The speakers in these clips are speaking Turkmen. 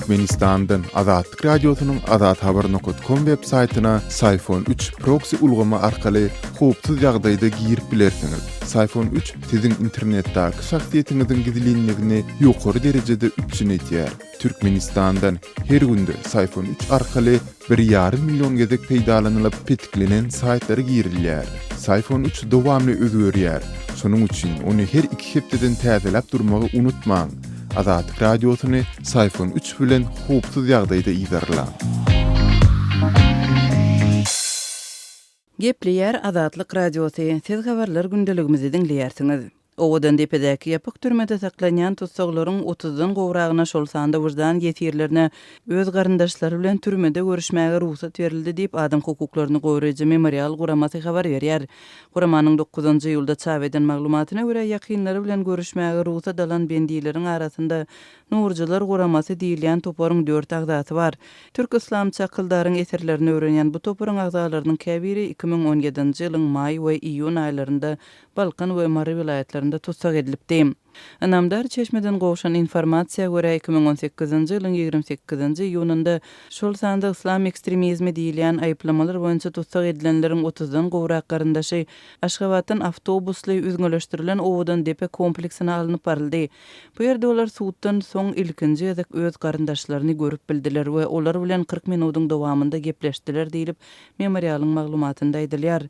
Türkmenistan'dan Azatlyk Radiosynyň azathabar.com web saytyna Sayfon 3 proxy ulgama arkaly howpsuz ýagdaýda girip bilersiňiz. Sayfon 3 siziň internetdäki şahsiýetiňiziň gizlinligini ýokary derejede üçin etýär. Türkmenistan'dan her günde Sayfon 3 arkaly 1,5 milyon gezek peýdalanylyp petiklenen saytlara girilýär. Sayfon 3 dowamly özgörýär. Şonuň üçin ony her 2 hepdeden täzelep durmagy unutmaň. Azatlyk Radiosyny Sayfon 3 bilen howpsuz ýagdaýda iýdarlaň. Gepleýär Azatlyk Radiosy. Siz habarlar gündeligimizi dinleýärsiňiz. Owadan depedäki ýapyk türmede saklanýan tutsaglaryň 30-dan gowragyna şolsanda wyjdan ýetirlerine öz garyndaşlary bilen türmede görüşmäge ruhsat berildi diýip adam hukuklaryny goýraýjy memorial guramasy habar berýär. Guramanyň 9-njy ýylda çap eden maglumatyna görä ýakynlary bilen görüşmäge ruhsat alan bendiýleriň arasynda Nurjylar guramasy diýilýän toparyň 4 agdaty bar. Türk islam çakyldaryň eserlerini öwrenýän bu toparyň agdalarynyň käbiri 2017-nji ýylyň may we iýun aýlarynda Balkan we Mary vilayatlarynda tutsak edilipdi. Anamdar Çeşmeden gowşan informasiýa görä 2018-nji ýylyň 28-nji iýunynda şol sanda islam ekstremizmi diýilýän aýplamalar boýunça tutsak edilenleriň 30-dan gowrak garyndaşy Aşgabatdan awtobusly üzgünleşdirilen Owadan depe kompleksine alınıp baryldy. Bu ýerde olar suwtdan soň ilkinji ýazak öz garyndaşlaryny görüp bildiler we olar bilen 40 minutyň dowamında gepleşdiler diýilip memorialyň maglumatynda aýdylýar.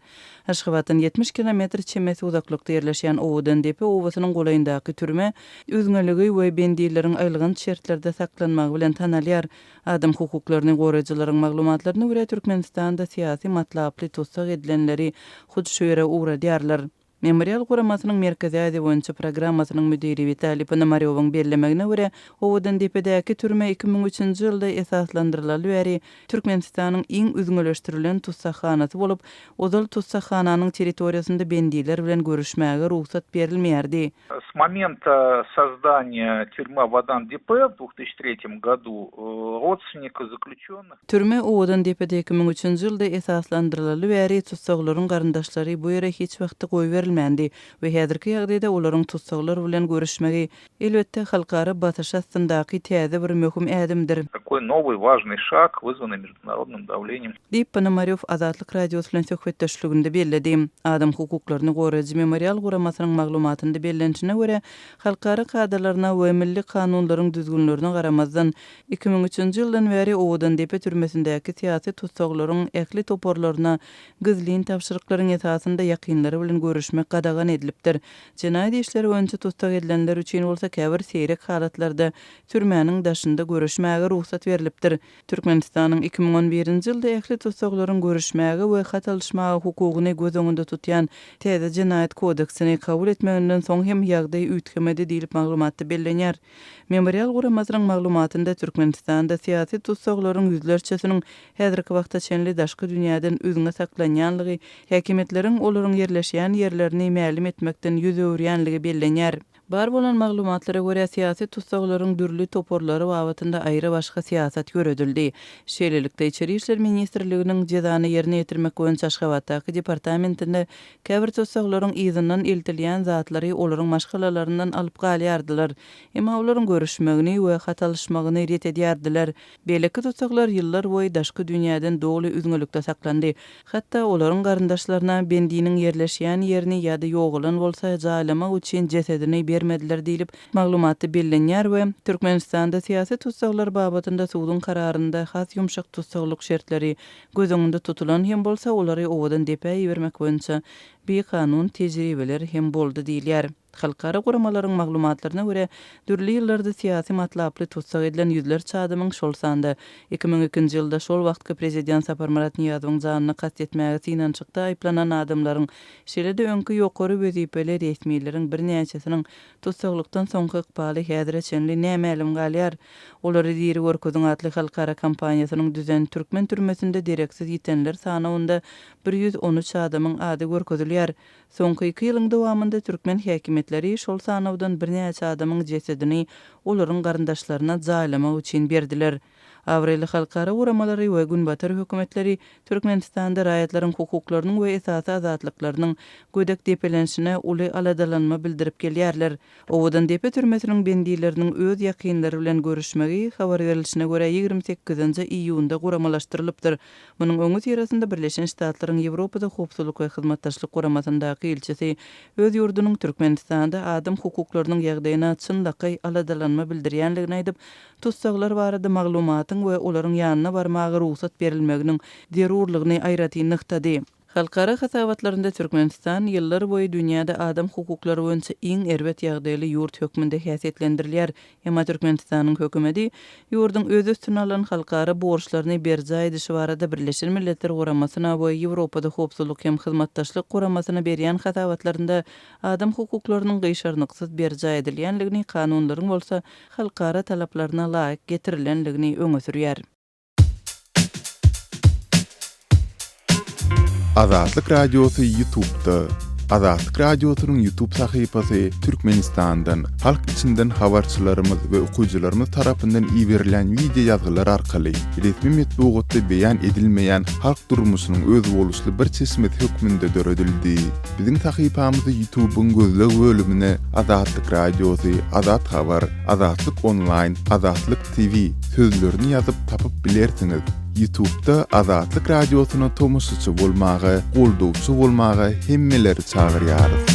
Aşgabatdan 70 kilometr çemesi uzaklykda ýerleşýän Owadan depe owasynyň golaýyndaky türme üzgünligi we bendiýleriň aýlygyň şertlerde saklanmagy bilen tanalýar. Adam hukuklaryny goraýjylaryň maglumatlaryna görä Türkmenistanda syýasy matlaply tutsak edilenleri hud şu ýere uğradýarlar. Memorial guramasynyň merkezi ýady boýunça programmasynyň müdiri Vitali Ponomaryowyň bellemegine görä Owadan depedäki türme 2003-nji ýylda esaslandyrylaly bäri Türkmenistanyň iň üzgünleşdirilen tutsakhanasy bolup, ozal tutsakhananyň territoriýasynda bendiýler bilen görüşmäge ruhsat berilmeýärdi. С момента создания тюрьмы Owadan депе в 2003 году родственники заключенных. Türme Owadan depede 2003-nji ýylda esaslandyrylaly bäri tutsaklaryň garyndaşlary bu ýere hiç wagtda goýup berilmendi we häzirki ýagdaýda olaryň tutsaklar bilen görüşmegi elbetde halkara batyş astyndaky täze bir möhüm ädimdir. Такой новый важный шаг, вызванный международным давлением. Diýip Ponomaryow Azatlyk Radiosu bilen söhbetdeşliginde bellädi. Adam hukuklaryny goraýjy memorial guramasynyň maglumatynda bellenişine görä halkara kadrlaryna we milli kanunlaryň düzgünlerine garamazdan 2003-nji ýyldan bäri Owadan depe türmesindäki syýasy tutsaklaryň ekli toporlaryna gizlin tapşyryklaryň esasynda ýakynlary bilen görüşmek gadagan edilipdir. Jenaýat işleri boýunça tutsak edilenler üçin bolsa käbir seyrek halatlarda türmäniň daşynda görüşmäge ruhsat berilipdir. Türkmenistanyň 2011-nji ýylda ekli tutsaklaryň görüşmäge we hat alşmagy hukugyny göz öňünde tutýan täze jenaýat kodeksini kabul etmeginden soň hem ýagdaý üýtgemedi diýilip maglumatda bellenýär. Memorial guramasynyň maglumatynda Türkmenistanda syýasy tutsaklaryň ýüzlerçesiniň häzirki wagtda çenli daşky dünýäden özüne saklanýanlygy, häkimetleriň olaryň ýerleşýän yerlerini mälim etmekden ýüz öwürýänligi bellenýär. Bar bolan maglumatlara görä syýasy tutsaklaryň dürli toporlary wagtynda aýry başga syýasat göredildi. Şeýlelikde Içeri işler ministrliginiň jezany ýerine ýetirmek boýunça Aşgabatdaky departamentinde käbir tutsaklaryň izinden eltilýän zatlary olaryň maşgalalaryndan alyp galýardylar. Emma olaryň görüşmegini we hat alşmagyny ret edýärdiler. Beleki tutsaklar ýyllar boýy daşky dünýäden dogly üzgünlükde saklandy. Hatda olaryň garyndaşlaryna bendiýiniň ýerleşýän ýerini ýa-da ýogulan bolsa jaýlamak üçin jesedini bermediler diýilip maglumatda bellenýär we Türkmenistanda syýasy tutsaklar babatynda suwdyň kararynda has ýumşak tutsaklyk şertleri göz öňünde tutulan hem bolsa olary Owadan depe ýermek boýunça bir kanun tejribeleri hem boldy diýilýär. Halkara guramalaryň maglumatlaryna görä dürli ýyllarda syýasy matlaply tutsak edilen ýüzlerçe adamyň şol sanda 2002-nji ýylda şol wagtky prezident Saparmurat Niýazowyň janyny kast etmäge synançykda aýplanan adamlaryň şeýle-de öňkü ýokary wezipeli resmiýetleriň bir näçesiniň tutsaklykdan soňky ykbaly häzire çenli nämälim galýar. Olary diýeri görkezin atly halkara kampaniýasynyň düzen türkmen türmesinde direksiz ýitenler sanawynda 113 adamyň ady görkezilýär. Soňky 2 ýylyň dowamında türkmen häkimetleri şol sanawdan bir näçe adamyň jesedini olaryň garyndaşlaryna jaýlamak üçin berdiler. Avreli halkara uğramalary we günbatar hökümetleri Türkmenistanda raýatlaryň hukuklarynyň we esasy azatlyklarynyň gödek depelenişine uly aladalanma bildirip gelýärler. Owadan depe türmesiniň bendileriniň öz ýakynlary bilen görüşmegi habar berilişine görä 28-nji iýunda guramalaşdyrylypdyr. Munyň öňü ýerasynda Birleşen Ştatlaryň Ýewropada howpsuzlyk we hyzmatdaşlyk guramasyndaky elçisi öz ýurdunyň Türkmenistanda adam hukuklarynyň ýagdaýyna çyndaky aladalanma bildirýänligini aýdyp, tutsaglar barada maglumatyň we olaryň ýanyna barmagy ruhsat berilmeginiň derurlygyny aýraty nyktady. Halkara hasabatlarında Türkmenistan yıllar boyu dünyada adam hukukları boýunça iň erbet ýagdaýly ýurt hökmünde häsiýetlendirilýär. Emma Türkmenistanyň hökümeti ýurdun öz üstüne alan halkara borçlaryny berja edişi barada Birleşen Milletler Guramasyna we Ýewropada howpsuzlyk hem hyzmatdaşlyk guramasyna berýän hasabatlarında adam hukuklarynyň gyşarnyksyz berja edilýänligini, kanunlaryň bolsa halkara talaplaryna laýyk getirilenligini öňe sürýär. Azatlyk Radiosu YouTube'da. Azatlyk Radiosu'nun YouTube sahypasy Türkmenistandan, halk içinden habarçylarymyz we okuwçylarymyz tarapyndan iýerilen video ýazgylar arkaly resmi metbuatda beýan edilmeýän halk durmuşynyň öz boluşly bir çeşmet hökmünde döredildi. Biziň sahypamyzy YouTube'un gözleg bölümine Azatlyk Radiosu, Azat Habar, Azatlyk Online, Azatlyk TV sözlerini ýazyp tapyp bilersiňiz. YouTube'da Azatlyk Radiosu'na tomuşçy bolmagy, goldowçy bolmagy hemmeleri çagyrýarys.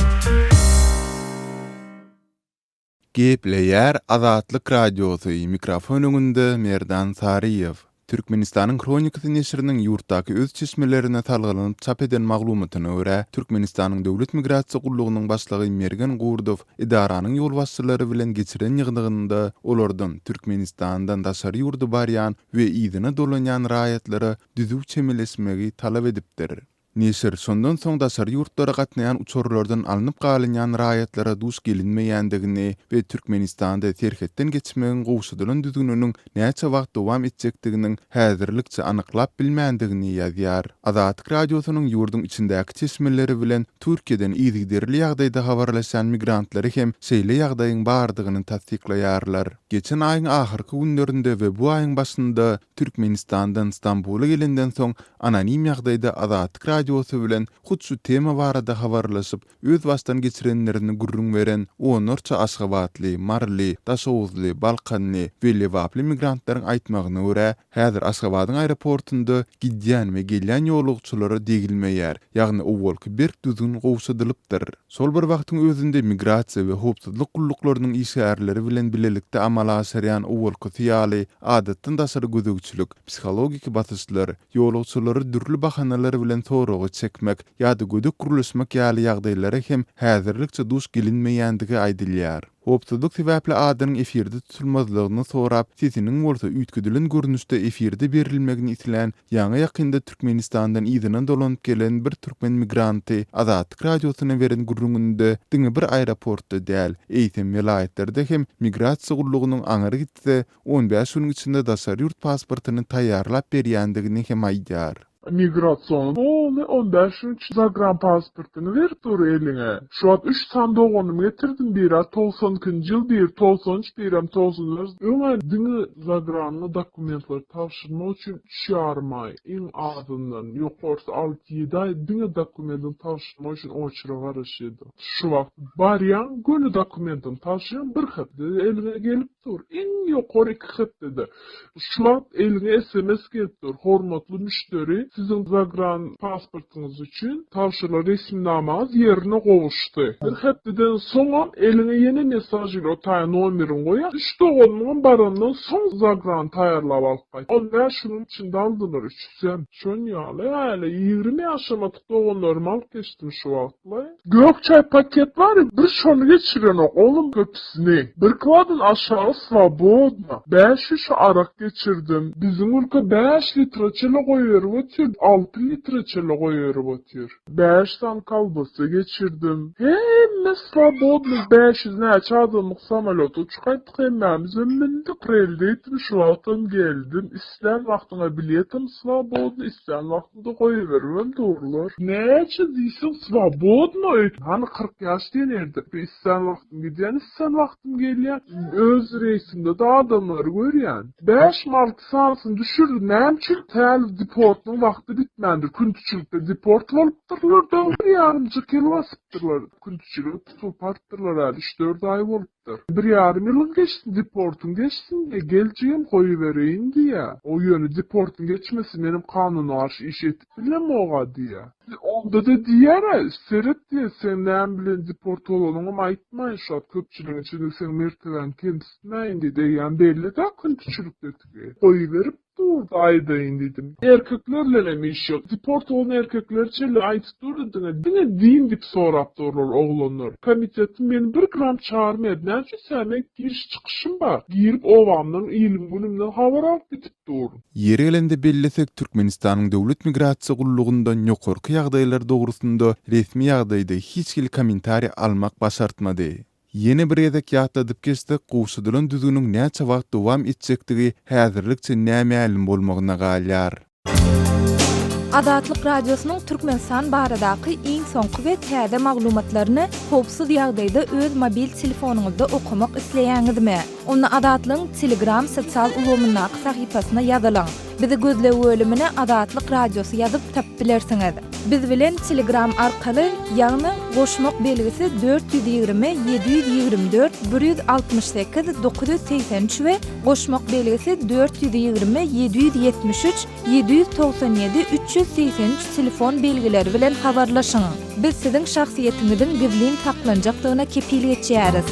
Gepleýär Azatlyk Radiosu mikrofon öňünde Merdan Sariýew. Türkmenistanyň Kronikasy neşriniň ýurtdaky öz çeşmelerine talgalanyp çap eden maglumatyna görä, Türkmenistanyň Döwlet Migrasiýa Gullugynyň başlygy Mergen Gurdow idaranyň ýolbaşçylary bilen geçiren ýygdygynda olardan Türkmenistandan daşary ýurdu barýan we ýygyna dolanýan raýatlary düzüp çemeleşmegi talap edipdir. Neşir sondan soň daşary ýurtlara gatnaýan uçurlardan alınıp galynýan raýatlara duş gelinmeýändigini we Türkmenistanda terhetden geçmegin gowşudylan düzgününiň näçe wagt dowam etjekdiginiň häzirlikçe anyklap bilmändigini ýazýar. Azatlyk Radiosunyň ýurdun içindäki çeşmeleri bilen Türkiýeden ýygyderli ýagdaýda habarlaşan migrantlary hem şeýle ýagdaýyň bardygyny tasdiklaýarlar. Geçen aýyň ahyrky günlerinde we bu aýyň başynda Türkmenistandan Istanbula gelenden soň anonim ýagdaýda Azatlyk Radiosu bilen hutsu tema barada habarlaşyp öz wastan geçirenlerini gurrun beren onorça Aşgabatly, Marly, Daşowuzly, Balkanly we Lewaply migrantlaryň aýtmagyna görä, häzir Aşgabatyň aeroportunda gidýän we gelýän ýolugçylary degilmeýär, ýagny owalky bir düzgün gowşadylypdyr. Sol bir wagtyň özünde migrasiýa we howpsuzlyk gulluklarynyň işgärleri bilen bilelikde amala aşyrýan owalky ýaly adatdan daşary gözegçilik, psikologik basyşlar, ýolugçylary dürli bahanalar bilen soragy çekmek ýa-da gödek guruluşmak ýaly ýagdaýlara hem häzirlikçe duş gelinmeýändigi aýdylýar. Howpsuzlyk sebäpli adanyň efirde tutulmazlygyny sorap, sesiniň bolsa üýtgüdilen görnüşde efirde berilmegini islen ýaňy ýakynda Türkmenistandan ýygyna dolanyp gelen bir türkmen migranty Azatlyk Radiosuna beren gurrunynda diňe bir aeroportda däl, eýsem vilayatlerde hem migrasiýa gullugynyň aňyry gitse 15 ýylyň içinde daşary ýurt pasportyny taýýarlap berýändigini hem aýdýar. Migrasyonu. Oğlu 15 Zagram pasportunu ver dur eline. Şu an 3 sandoğunu getirdim bir 90 yıl bir 93 bir 90'lar. Ömer dini Zagram'lı dokumentler taşırma için çağırmayı en adından yukarısı 6-7 ay dini dokumentin taşırma için oçura varışıydı. Şu vakit baryan gönü dokumentin taşıyan bir hafta eline gelip dur. En yukarı 2 hafta dedi. Şu vakit eline SMS gelip dur. Hormatlı müşteri sizin Zagran pasportunuz için tavşırla resimnamaz yerine kovuştu. Bir heptiden sonra eline yeni mesaj ile o taya numerin koya. İşte onun baranından son Zagran tayarlap alpay. Onlar şunun içinde aldılar 300. Şun yalı öyle 20 yaşamadık da o normal geçtim şu vaktla. Gökçay paket var ya bir şunu geçiren o oğlum köpüsünü. Bir kıvadın aşağı svobodna. 5 şiş arak geçirdim. Bizim ülke 5 litre çile koyuyor. şu 6 litre çele koyarıp atıyor. 5 san kalbası geçirdim. Hem svobodno 500 neçe adamlık samolot uçkaytık hemmemiz mindik relde ettim şu vaktim geldim. İsten vaktına biletim svobodno, isten vaktında koyuverim doğrular. Neçe deysin svobodno öyle. Hani 40 yaş denerdi. İsten vaktim gidiyen, isten vaktim geliyen. Öz reisimde da adamları görüyen. 5-6 sansın düşürdü. Nemçil tel deportun vakti bitmendir. Küntüçülükte deport olup durlar. Yarımcı kilo asıptırlar. Küntüçülük tutup arttırlar. 3-4 ay olupdur. 1,5 yılın geçsin deportun geçsin. Geleceğim koyuvereyim diye. O yönü deportun geçmesi benim kanunu arşı iş etip bilem oğa diye. Onda da diyer seret diye sen nem bilen deport olalım aytmayın şu an köpçülüğün içinde sen merteven kendisinden indi deyen belli de küntüçülükte tüge. Koyuverip durdu aydayın dedim. Erkeklerle ne iş yok. Deport olan erkekler çelle ayt durdu. Dine din dip sorap durur oğlanlar. Komitetin beni 1 gram çağırmadı. Nece sen giriş çıkışım var. Girip ovamdan ilim günümden havar alt bitip durun. Yeri elinde bellesek Türkmenistan'ın Döwlet Migrasiýa Gullugundan ýokarky ýagdaýlar dogrusynda resmi ýagdaýda hiç kili kommentari almak başartmady. Yeni bir edek ýatladyp geçdi, gowşudylan düzgünüň näçe wagt dowam etjekdigi häzirlikçe nämälim bolmagyna galýar. Adatlyk radiosynyň Türkmenistan baradaky iň soňky we täze maglumatlaryny howpsuz ýagdaýda öz mobil telefonuňyzda okumak isleýäňizmi? Onu Adatlyň Telegram sosial ulgamyna sahypasyna ýazylaň. Bizi gözlegi bölümine Adatlyk Radiosy ýazyp tapylersiňiz. Biz bilen Telegram arkaly ýagny goşmak belgisi 420 724 168 983 we goşmak belgisi 420 773 797 383 telefon belgileri bilen habarlaşyň. Biz siziň şahsiýetiňizin gizlin taklanjakdygyna kepillik etýäris.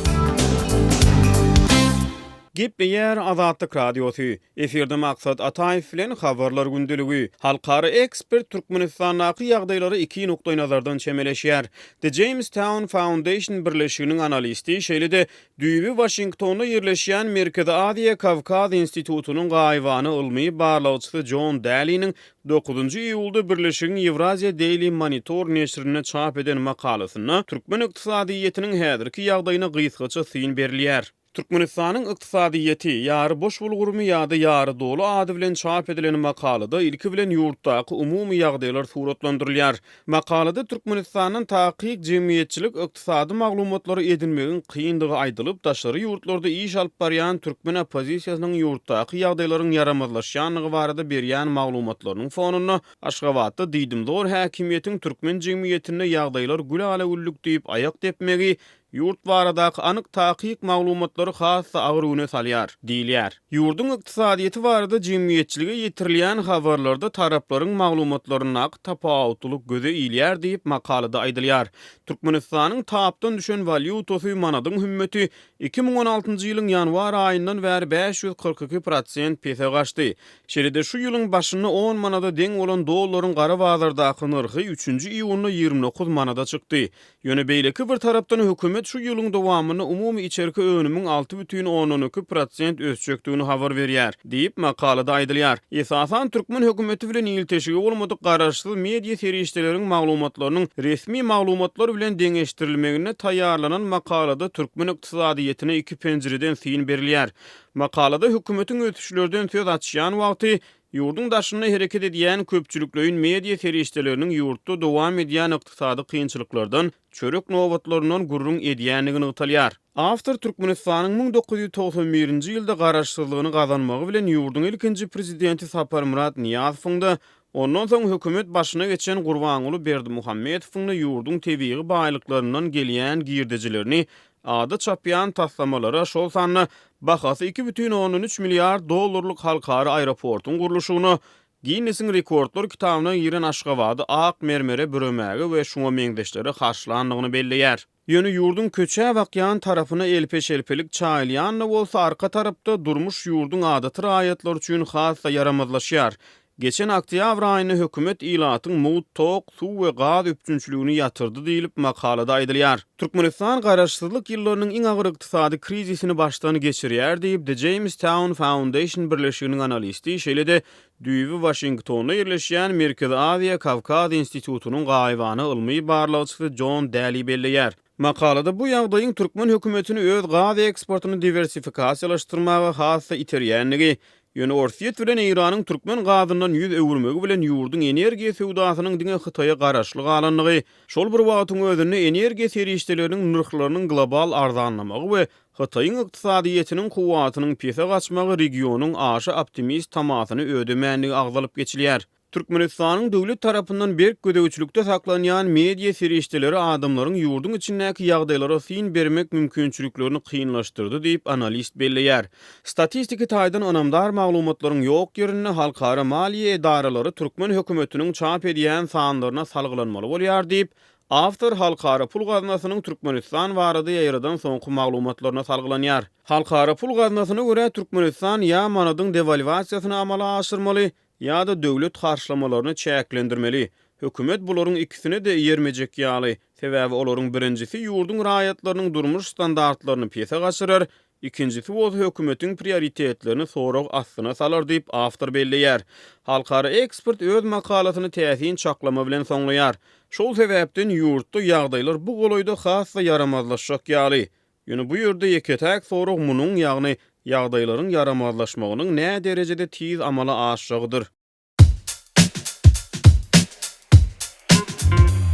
Gepleyer Azatlyk Radiosu. Eferde maksat Ataýew bilen habarlar gündüligi. Halkary ekspert Türkmenistanaky ýagdaýlary iki nokta nazardan çemeleşýär. The Jamestown Foundation birleşiginiň analisti şeýlede düýbi Washingtonda ýerleşýän Merkezi Aziýa Kavkaz Institutunyň gaýwany ilmi barlawçysy John Daly'niň 9-njy iýulda birleşigiň Eurasia Daily Monitor neşrine çap eden makalasyna Türkmen ykdysadyýetiniň häzirki ýagdaýyna gysgaça syn berilýär. Türkmenistanyň ykdysadyýeti ýary boş bulgurumy ýa-da ýary dolu ady bilen çap edilen makalada ilki bilen ýurtdaky umumy ýagdaýlar suratlandyrylýar. Makalada Türkmenistanyň takyk jemgyýetçilik ykdysady maglumatlary edinmegiň kyndygy aýdylyp, daşary ýurtlarda iş alyp barýan türkmen opozisiýasynyň ýurtdaky ýagdaýlaryň yaramazlaşýanlygy barada berýän maglumatlarynyň fonuny Aşgabatda diýdimdor häkimiýetiň türkmen jemgyýetine ýagdaýlar gülale ulluk diýip aýak depmegi yurt baradaky anyk takyk maglumatlary hassa agyr öne salýar, diýilýär. Ýurdun ykdysadyýeti barada jemgyýetçilige ýetirilýän habarlarda taraplaryň maglumatlaryna tapawutluk göze ilýär diýip makalada aýdylýar. Türkmenistanyň tapdan düşen valyutasy manadyň hümmeti 2016-njy ýylyň ýanwar aýyndan bäri 542% pese gaçdy. Şeride şu ýylyň başyny 10 manada deň bolan dollaryň gara bazardaky narhy 3-nji iýulda 29 manada çykdy. Ýöne beýleki bir tarapdan hökümet şu ýylyň dowamyny umumy içerki önümiň 6,12% ösçekdigini habar berýär, diýip makalada aýdylýar. Esasan türkmen hökümeti bilen ilteşigi bolmadyk garaşsyz media serişdeleriň maglumatlarynyň resmi maglumatlar bilen deňeşdirilmegine taýýarlanan makalada türkmen ykdysadyýetine iki penjireden syn berilýär. Makalada hökümetiň ötüşlerden söz açýan wagty ýurdun daşyna hereket edýän köpçülikleriň media serişdeleriniň ýurtda dowam edýän ykdysady kynçylyklardan çörek nowatlarynyň gurrun edýänligini ýytalýar. Awtor Türkmenistanyň 1991-nji ýylda garaşsyzlygyny gazanmagy bilen ýurdun ilkinji prezidenti Saparmurat Niýazowyň ondan soň hökümet başyna geçen Gurbanuly Berdimuhammedowyň ýurdun tebii baýlyklaryndan gelýän girdejilerini ada çapýan taslamalary şol sanly bahasy 2,13 milliard dollarlyk halkary aeroportun guruluşyny Guinness'in rekordlar kitabyna giren Aşgabady ak mermere bürömäge we şoňa meňdeşleri karşylandygyny belleýär. Ýöne ýurdun köçe wakyan tarapyna elpeş-elpelik çaýlýanly bolsa arka tarapda durmuş ýurdun adaty raýatlar üçin hassa yaramazlaşýar. geçen oktyabr aýyny hökümet ilatyň mowut tok, suw we gaz üpçünçülügini ýatyrdy diýilip makalada aýdylýar. Türkmenistan garaşsyzlyk ýyllarynyň iň agyr ykdysady krizisini başdan geçirýär diýip The Jamestown Foundation birleşiginiň analisti şeýle-de Düýbi Washingtonda ýerleşýän Merkezi Aziýa Kavkaz institutunyň gaýbany ilmi barlawçysy John Daly belleýär. Makalada bu ýagdaýyň türkmen hökümetini öz gaz eksportuny diversifikasiýalaşdyrmagy hassa iterýänligi, ýöne Orsiýet bilen Iranyň türkmen gazyndan ýüz öwürmegi bilen ýurdun energiýa sowdasynyň diňe Hytaýa garaşlyk alanlygy, şol bir wagtyň özünde energiýa serişdeleriniň nyrhlarynyň global arzanlamagy we Hytaýyň ykdysadyýetiniň kuwatynyň pese gaçmagy regionyň aşy optimist tamasyny ödemänligi agzalyp geçilýär. Türkmenistanyň döwlet tarapyndan berk gödäwçilikde saklanýan media serişdeleri adamlaryň ýurdun içindäki ýagdaýlara fin bermek mümkinçiliklerini kynlaşdyrdy diýip analist belleýär. Statistiki taýdan anamdar maglumatlaryň ýok ýerine halkara maliýe edaralary türkmen hökümetiniň çap edýän sanlaryna salgylanmaly bolýar diýip After halkara pul gaznasynyň Türkmenistan barada ýaýradan soňky maglumatlaryna salgılanýar. Halkara pul gaznasyna görä Türkmenistan ýa manadyň devalwasiýasyny amala aşyrmaly, ýa da döwlet harçlamalaryny çäklendirmeli. Hökümet bularyň ikisini de ýermejek ýaly. Sebäbi olaryň birincisi ýurdun raýatlarynyň durmuş standartlaryny pese gaçyrar, ikincisi o hökümetiň prioritetlerini sorag astyna salar diýip After belleýär. Halkara ekspert öz makalatyny täsin çaklama bilen soňlaýar. Şol sebäpden ýurtda ýagdaýlar bu golaýda hassa yaramazlaşjak ýaly. Ýöne bu ýerde ýeketäk sorag munyň ýagny ýagdaýlaryň yaramazlaşmagynyň nä derejede tiz amala aşjagydyr.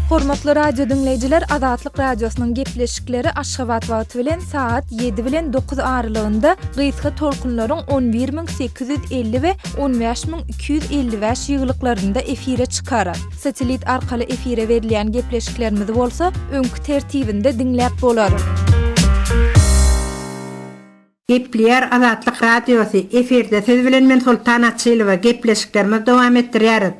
Hormatly radio dinleýijiler, Azatlyk radiosynyň gepleşikleri Aşgabat wagty bilen saat 7 bilen 9 aralygynda gysga tolkunlaryň 11850 we 15255 ýyglyklarynda efire çykarar. Satelit arkaly efire berilýän gepleşiklerimiz bolsa, öňkü tertibinde dinläp bolar. Gepleýär Azatlyk radiosy efirde söz bilen men Sultan Atçylywa gepleşiklerimiz dowam etdirýäris.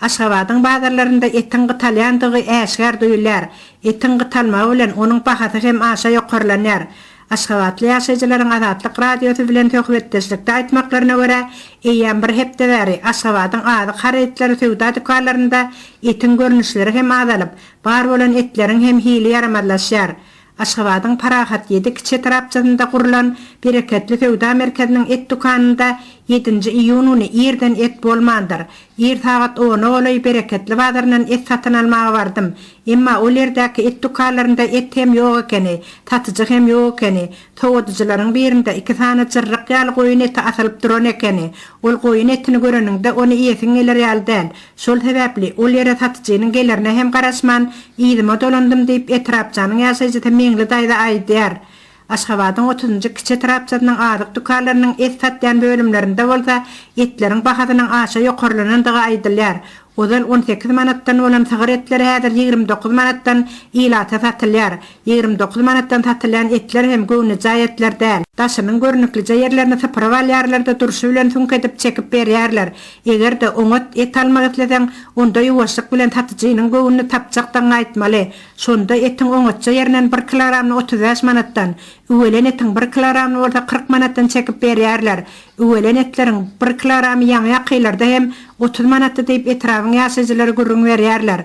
Aşgabatyň bazarlarynda etin gytalýandygy äşgär duýulýar. Etin gytalmagy bilen onuň bahasy hem aşa ýokarlanýar. Aşgabatly ýaşaýjylaryň Azatlyk radiosy bilen töhbetdeşlikde aýtmaklaryna görä, eýýän bir hepde bäri Aşgabatyň ady haretlери sowda dükanlarynda etin görnüşleri hem azalyp, bar bolan etleriň hem hili yaramazlaşýar. Aşgabatyň Parahat 7 kiçi tarapçasynda kurulan bereketli sowda merkeziniň et dukanynda 7-nji iýununy ýerden et bolmandyr. Ýer saat 10 olay bereketli bazaryndan et satyn almaga bardym. Emma o ýerdäki et dukanlarynda et hem ýok ekeni, tatyjy hem ýok ekeni. Towadyjylaryň birinde 2 sany çyrryk ýaly goýun eti asylyp duran ekeni. Ol goýun etini göreninde ony ýesin geler ýaldan. Şol sebäpli ol ýere satyjynyň gelerine hem garaşman, ýydyma dolandym diýip etrapçanyň ýaşaýjy meňli daýda aýdýar. Aşgabatyň 30-njy kiçi tarapçasynyň adyk dukanlarynyň et satýan bölümlerinde bolsa, etleriň bahasynyň aşa ýokarlanandygy aýdylýar. Ozal 18 manatdan bolan sigaretleri häzir 29 manatdan ilata satylýar. 29 manatdan satylýan etler hem göwnüje etler däl. Daşynyň görnüklice ýerlerini sypyryp alýarlar-da durşy bilen sunk edip çekip berýärler. Egerde oňat et almak isleseň, onda ýuwaşlyk bilen satyjynyň göwnüni tapjakdan aýtmaly. Şonda etiň oňatça ýerinden 1 kilogramny 35 manatdan, üwelen etiň 1 kilogramny orada 40 manatdan çekip berýärler. Üwelen etleriň 1 kilogramy ýaňy ýakylarda hem 30 manatda diýip etrabyň ýaşaýjylary gürrüň berýärler.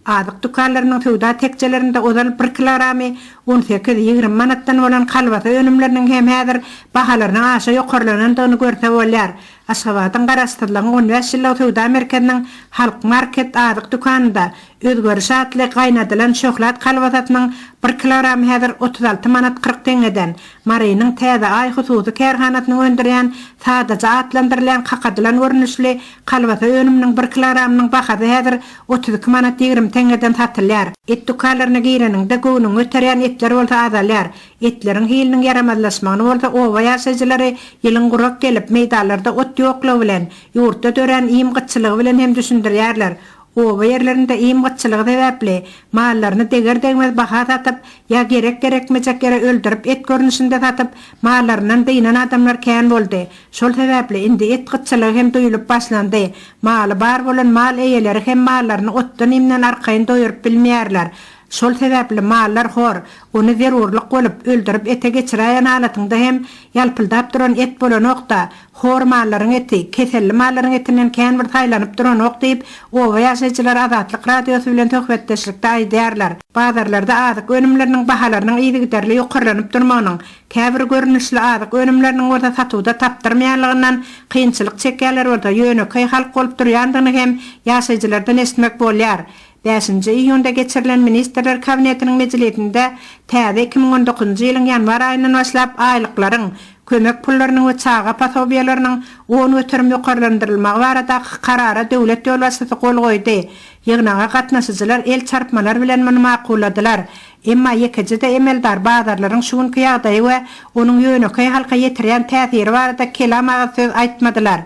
Adyk dukanlarynyň sowda tekçelerinde ozal 1 kilogramy 18-20 manatdan bolan kalbasa önümleriniň hem häzir bahalarynyň aşa ýokarlanandygyny görse bolýar. Aşgabatyň garaşdyrlygyň 15 ýyllyk sowda merkeziniň Halk Market adyk dukanynda özgörüş atly gaýnadylan şoklat kalbasasynyň 1 kilogramy häzir 36 manat 40 teňeden, Marynyň täze ay hususy kärhanasyny öndirýän sadaja atlandyrılan kakadylan görnüşli kalbasa önümniň 1 kilogramynyň bahasy häzir 32 manat 20 teňeden satylýar. Et dukanlaryna gireninde göwnüň öterýän etler bolsa azalýar. Etleriň hiliniň yaramazlaşmagyny bolsa owa ýaşaýjylary ýylyň gurak gelip meýdanlarda ot ýoklaw bilen, ýurtda dören iýim gyçylygy bilen hem düşündirýärler. Owa ýerlerinde iýim gyçylygy sebäpli mallaryny deger-degmez baha satyp, ýa gerek-gerekmejek ýere öldürip et görnüşinde satyp, mallaryndan dynan adamlar kän boldy. Şol sebäpli indi et gyçylygy hem duýulyp başlandy. Maly bar bolan mal eýeleri hem mallaryny otdan imden arkaýyn doýurup bilmeýärler. Şol sebäpli mallar hor, onu zerurlyk bolup öldürüp ete geçiräýän halatynda hem ýalpyldap duran et bolan okda hor mallaryň eti, keselli mallaryň etinden kän bir taýlanyp duran ok diýip owa ýaşaýjylar Azatlyk radiosu bilen töhbetdeşlikde aýdýarlar. Bazarlarda azyk önümleriniň bahalarynyň ýygyderli ýokarlanyp durmagynyň, käbir görnüşli azyk önümleriniň orta satywda tapdyrmaýanlygyndan kynçylyk çekýärler, orta ýöneköý halk bolup durýandygyny hem ýaşaýjylardan esmek bolýar. 5-nji iýunda geçirilen Ministrler Kabinetiniň mejlisinde täze 2019-njy ýylyň ýanwar aýyndan başlap aýlyklaryň, kömek pullarynyň we çağa pasobiýalarynyň 10 ötürüm ýokarlandyrylmagy barada karara döwlet ýol başçysy gol goýdy. Ýygnaga gatnaşyjylar el çarpmalar bilen muny makulladylar. Emma ýekejide emeldar bazarlaryň şuňky ýagdaýy we onuň ýöneköý halka ýetirýän täsiri barada kelam söz aýtmadylar.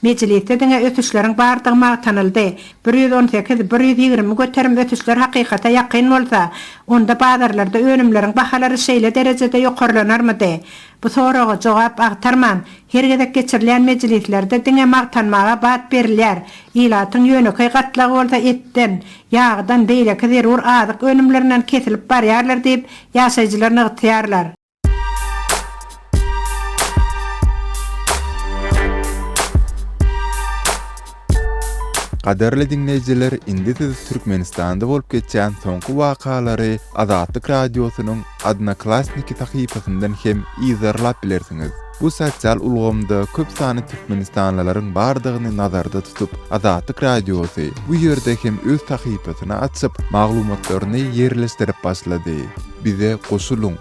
Meclisde diňe ötüşleriň bardygy magtanyldy. 118-120 göterim ötüşler hakykata ýakyn bolsa, onda bazarlarda önümleriň bahalary şeýle derejede ýokarlanarmydy? Bu soraga jogap agtarman. Hergedek geçirilen meclislerde diňe magtanmaga bat berilýär. Ilatyň ýöneköý gatlagy bolsa etten, ýagdan beýleki zerur azyk önümlerinden kesilip barýarlar diýip ýaşaýjylar nygtýarlar. Qadarly dinleyijiler, indi siz Türkmenistanda bolup geçýän soňky wakalary Azatlyk radiosynyň Odnoklassniki tahypasyndan hem izarlap bilersiňiz. Bu sosial ulgamda köp sany Türkmenistanlylaryň bardygyny nazarda tutup, Azatlyk radiosy bu ýerde hem öz tahypasyny açyp, maglumatlaryny ýerleşdirip başlady. Bize goşuluň.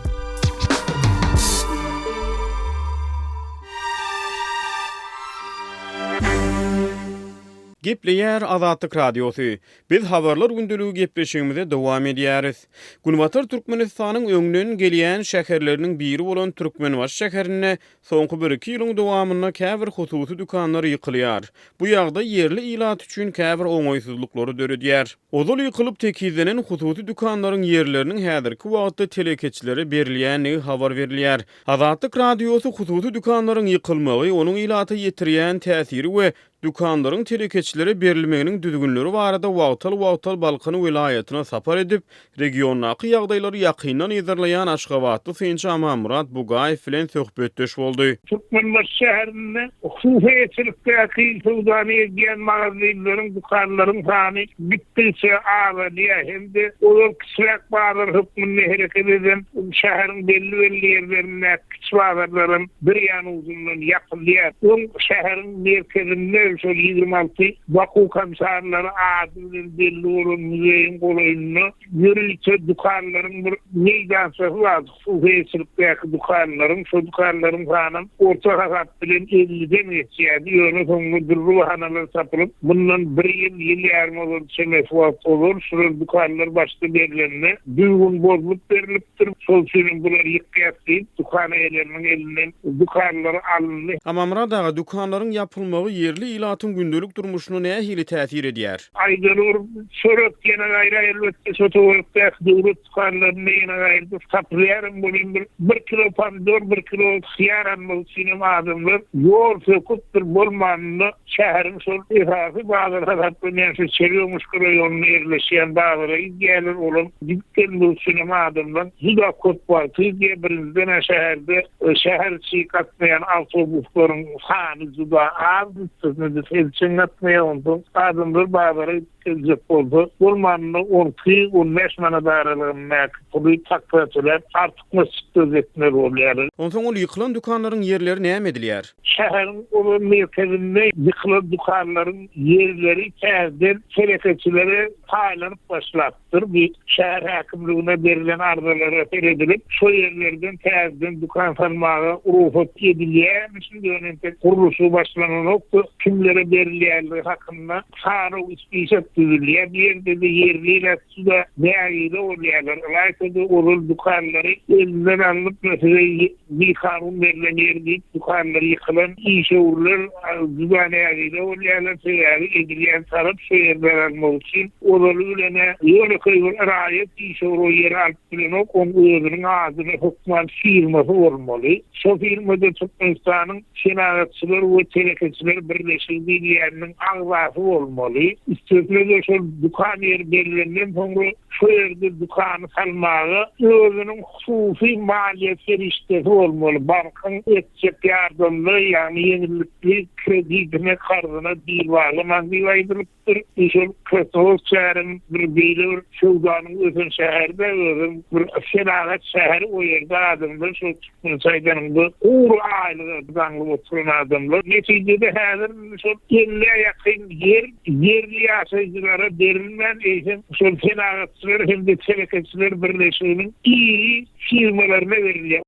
Gepleýär Azatlyk radiosu. Biz habarlar gündülügi gepleşigimize dowam edýäris. Günbatyr Türkmenistanyň öňünden gelýän şäherleriniň biri bolan Türkmenbaş şäherine soňky 1-2 ýylyň dowamynda käbir hususy dükanlar ýykylýar. Bu ýagda yerli ilat üçin käbir oňaýsyzlyklary döredýär. Ozal ýykylyp tekizlenen hususy dükanlaryň yerleriniň häzirki wagtda telekeçilere berilýäni habar berilýär. Azatlyk radiosu hususy dükanlaryň ýykylmagy, onuň ilaty ýetirýän täsiri we dükanlaryň telekeçilere berilmeginiň düzgünleri barada wagtal Balkany vilayatyna sapar edip, regionnaky ýagdaýlary ýakyndan ýazarlaýan Aşgabatly Synçy Amamrat Bugaýew bilen söhbetdeş boldy. Türkmenbaş şäherinde hususiyetçilikde ýakynsyzlygy ýetgen magazinlaryň, dükanlaryň sany bitdiçe azalýar. Hemde olar kişilik bazar hökmünde hereket eden şäheriň belli ýerlerinde kiçik bazarlaryň bir ýany uzunlygyny ýakylýar. O şäheriň merkezinde şol 26 Baku kamsarlary adil belli bolan müzeýin goýunyny ýürüýçe dükanlaryň bir meýdansy var. Hususiyetçilikde dükanlaryň, şu dükanlaryň sany orta hasap bilen 50-den ýetýär. Ýöne soňky durruhanalar sapylyp, bundan 1 ýyl ýarmy çemes wagt olur. Şu dükanlar başda berilenine düzgün bozulup berilipdir. Şol üçin bular ýykýatdy. Dükan eýleriniň elinden dükanlary alındy. Amamrat aga, dükanlaryň ýapylmagy yerli ilatyň gündelik durmuşyna nähili täsir edýär? Aýdylur sorat ýene gaýra elbetde sotoworkda döwlet dükanlaryny ýene gaýra saplaýarym bolýan 1 kilo pandor, 1 kilo xiyar almagyny adamlar ýol söküpdir bolmanyny şäheriň şol ihasy bazarda hatpynýan şu çelýomuş raýonyna ýerleşýän bazara ýeler bolan gitken bolýan adamlar juda köp bar. Türkiýe birinden şäherde şäher çykatmaýan awtobuslaryň sany juda az. Sizni elçin atmaýan adamlar bazara geljek boldy. Bolmanyny 10-15 manat aralygyna puly takpatlar artyk mesjid etmek bolýar. Onsoň ol ýykylan dükanlaryň yerleri näme edilýär? Şäheriň ol merkezinde ýykylan dükanlaryň yerleri täzeden telekeçilere taýlanyp başlapdyr. Bu şäher hakimligine berilen arzalara berilip, şu yerlerden täzeden dükan salmagy urufat edilýär. Şuňa kuruluşy başlananokdy. Kimlere berilýärligi hakynda sary ispisat düzülýär. Bir ýerde yerliler suda näýile bolýarlar. Laýtdy orul dükanlary elinden alyp bir kanun berilen ýerde dükanlary ýykylan işgörler juda näýile bolýarlar. Şeýle edilýän tarap şu ýerden almak üçin olar bilene ýöne kıyır rayet işoru yer altına onun ağzını hukman firması olmalı. So firmada Türkmenistan'ın şenagatçılar ve telekatçılar birleşildiği yerinin ağzası olmalı. İstiyorlar şu dukan yer belirlenen sonra şu yerde dukanı salmağı özünün hususi maliyet veriştesi olmalı. Bankın edecek yardımlı yani yenilikli kredine karzına değil varlaman bir aydırıptır. İşte Kırsal şehrin bir bilir Şudan'ın özün şehirde özün bir senagat şehri o yerde adımdır. Şu saydanında uğur aile danlı oturan adımlar. Neticede hazır şu 50'ye yakın yerli yaşayıcılara verilmen eğitim şu senagatçılar hem de telekatçılar birleşiminin iyi firmalarına veriliyor.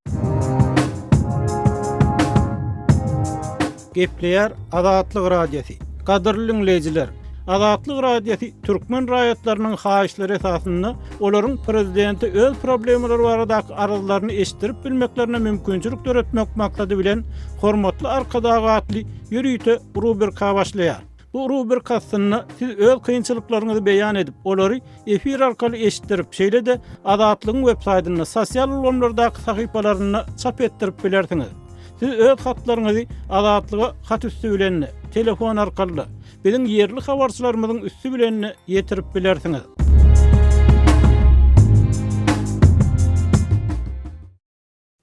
Gepleyer Azatlyk Radiosu. Gaderly dinleyijiler, Azatlyk Radiosu türkmen raýatlarynyň haýyşlary esasynda olaryň prezidenti öz problemleri baradaky arazlaryny eşitdirip bilmeklerine mümkinçilik töretmek maksady bilen hormatly arkadagatly ýürüýte rubrika başlaýar. Bu rubrikasyny siz öz kynçylyklaryňyzy beýan edip, olary efir arkaly eşitdirip, şeýle-de Azatlygyň web saýtyna, sosial ulamlardaky sahypalaryna çap etdirip bilersiňiz. Siz öz hatlaryňyzy Azatlyga hat üstü bilen telefon arkaly biziň yerli habarçylarymyzyň üstü bilen ýetirip bilersiňiz.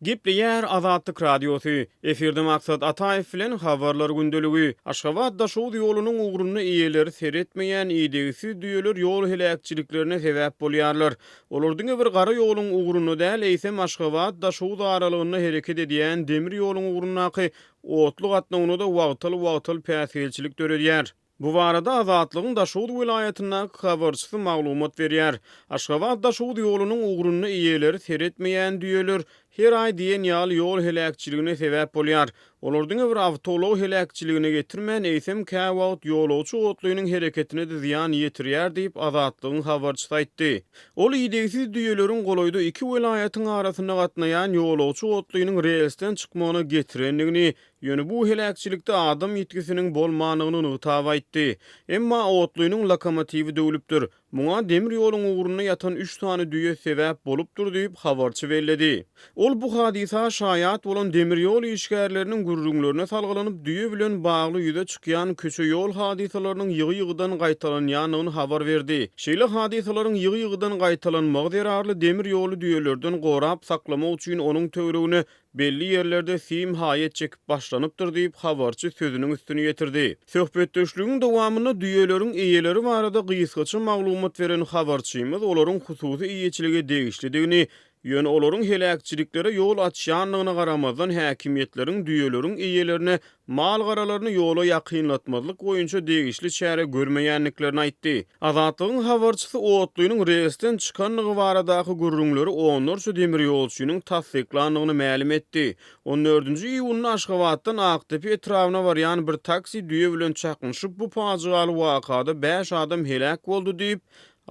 Gepleyer Azatlyk Radiosu. Efirde maksat Ataýew bilen habarlar gündöligi. Aşgabatda şol ýolunyň ugruny iýeleri seretmeýän ýedegisi düýeler ýol helakçyliklerine sebäp bolýarlar. Olardyň bir gara ýoluň ugruny däl eýsem Aşgabatda şol aralygyny hereket edýän demir ýoluň ugrunaky otluk atnawyny da wagtyl päsgelçilik döredýär. Bu barada Azatlygyň Daşowut vilayatyna habarçysy maglumat berýär. Aşgabat Daşowut ýolunyň ugruny iýeleri seretmeýän düýeler her ay diýen ýol helakçyligine sebäp bolýar. Olardyň bir awtolog helakçyligine getirmän eýsem käwagt ýolawçy otluýynyň hereketine de ziýan ýetirýär diýip Azatlygyň habarçysy aýtdy. Ol ýedegisiz düýeleriň golaýda iki vilayatyň arasyna gatnaýan ýolawçy otluýynyň relsden çykmagyna getirendigini, ýöne bu helakçylikde adam ýetgisiniň bolmanygyny ýytaýp aýtdy. Emma otluýynyň lokomotiwi döwlüpdir. Muňa demir ýoluň ugruna ýatan 3 tane düýe sebäp bolupdyr diýip habarçy bellädi. Ol bu hadisa şaýat bolan demir ýol işgärleriniň gürrüňlerine salgylanyp düýe bilen bagly ýüze çykýan köçe ýol hadisalarynyň ýygy-ýygydan gaýtalanýanyny habar berdi. Şeýle hadisalaryň ýygy-ýygydan gaýtalanmagy derarly demir ýoly düýelerden gorap saklamak üçin onuň töweregine belli yerlerde sim hayet çekip başlanıptır diýip habarçy sözüniň üstüne getirdi. Söhbetdeşligiň dowamyny düýeleriň eýeleri barada gysgaça maglumat beren habarçymyz olaryň hususy iýeçiligi degişlidigini, ýöne olaryň helakçyliklere ýol açýanlygyna garamazdan häkimiýetleriň düýeleriň eýelerine mal garalaryny ýola ýakynlatmazlyk boýunça degişli çäre görmeýänliklerini aýtdy. Azatlygyň habarçysy otluýynyň relsden çykanlygy baradaky gürrüňleri onlarça demir ýolçunyň tasdiklandygyny ma'lum etdi. 14-nji iýulyny Aşgabatdan Aktepe etrawyna barýan bir taksi düýe bilen çakynşyp bu paçygaly wakada 5 adam helak boldy diýip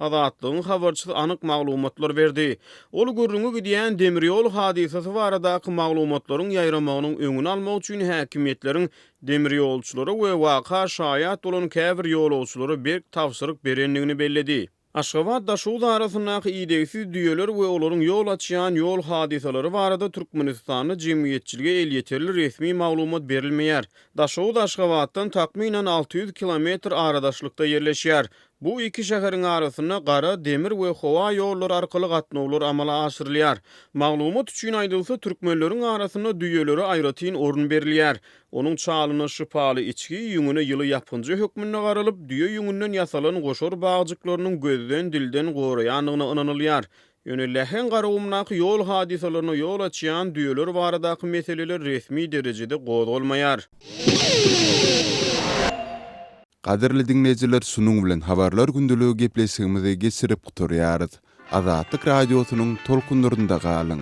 Azatlygyň habarçysy anyk maglumatlar berdi. Ol gürrüňe gidýän demir ýol hadisasy baradaky maglumatlaryň ýaýramagynyň öňüni almak üçin häkimiýetleriň demir ýolçulary we waka şaýat bolan käbir ýolawçylary berk tapşyryk berenligini belledi. Aşgabat Daşowut arasynaky ýedegisiz düýeler we olaryň ýol açýan ýol hadisalary barada Türkmenistanyň jemgyýetçiligi el ýeterli resmi maglumat berilmeýär. Daşowut Aşgabatdan takminen 600 kilometr aradaşlykda ýerleşýär. Bu iki şäheriň arasyna gara, demir we howa ýollary arkaly gatnawlar amala aşyrylýar. Maglumat üçin aýdylsa türkmenleriň arasyna düýeleri aýratyn orun berilýär. Onuň çalynyşy paly içki ýüňüne ýyly ýapynjy hökmüne garalyp, düýe ýüňünden ýasalan goşor bagjyklarynyň gözden dilden goraýanlygyna ynanylýar. Ýöne lehen garawymnaky ýol hadisalaryna ýol açýan düýeler baradaky meseleler resmi derejede gozulmaýar. Gaderli dinleyijiler, şunuň bilen habarlar gündüligi gepleşigimizi geçirip guturýarys. Azatlyk radiosynyň tolkunlarynda galyň.